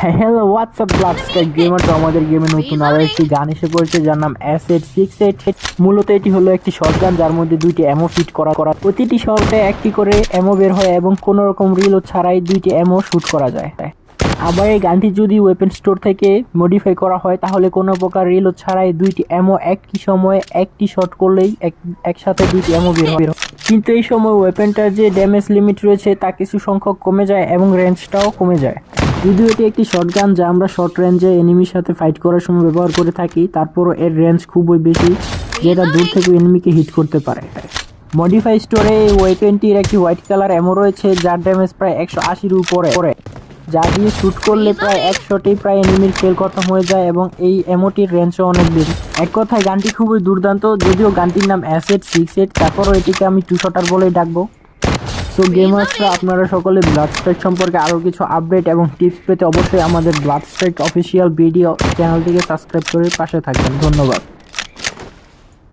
Hello WhatsApp ব্লাডস্ট্রাইক gamer. তো আমাদের গেমে নতুন আরো একটি গান এসে পড়েছে যার নাম অ্যাসেট 6-8। মূলত এটি হলো একটি শটগান যার মধ্যে দুইটি অ্যামো ফিট করা প্রতিটি শটে একটি করে অ্যামো বের হয় এবং কোনো রকম রিলোড ছাড়াই দুইটি অ্যামো শুট করা যায়। আবার এই গানটি যদি ওয়েপন স্টোর থেকে মডিফাই করা হয় তাহলে কোনো প্রকার রিলোড ছাড়াই দুইটি অ্যামো একই সময়ে একটি শট করলেই একসাথে দুইটি অ্যামো বের হবে। কিন্তু এই সময় ওয়েপনটার যে ড্যামেজ লিমিট রয়েছে তা কিছু সংখ্যক কমে যায় এবং রেঞ্জটাও কমে যায়। যদিও এটি একটি শটগান যা আমরা শর্ট রেঞ্জে এনিমির সাথে ফাইট করার সময় ব্যবহার করে থাকি, তারপরও এর রেঞ্জ খুবই বেশি, যেটা দূর থেকে এনিমিকে হিট করতে পারে। মডিফাই স্টোরে এই ওয়েপনটির একটি হোয়াইট কালার অ্যামো রয়েছে যার ড্যামেজ প্রায় 180-র উপরে, যা দিয়ে শ্যুট করলে প্রায় 100তেই প্রায় এনিমির খেল খতম হয়ে যায় এবং এই অ্যামোটির রেঞ্জও অনেক বেশি। এক কথায় গানটি খুবই দুর্দান্ত। যদিও গানটির নাম অ্যাসেট 6-8, তারপরও এটিকে আমি 2 শটার বলেই ডাকবো। সো গেমার্সরা, আপনারা সকলে ব্লাডস্ট্রাইক সম্পর্কে আরও কিছু আপডেট এবং টিপস পেতে অবশ্যই আমাদের ব্লাডস্ট্রাইক অফিসিয়াল ভিডিও চ্যানেলটিকে সাবস্ক্রাইব করে পাশে থাকবেন। ধন্যবাদ।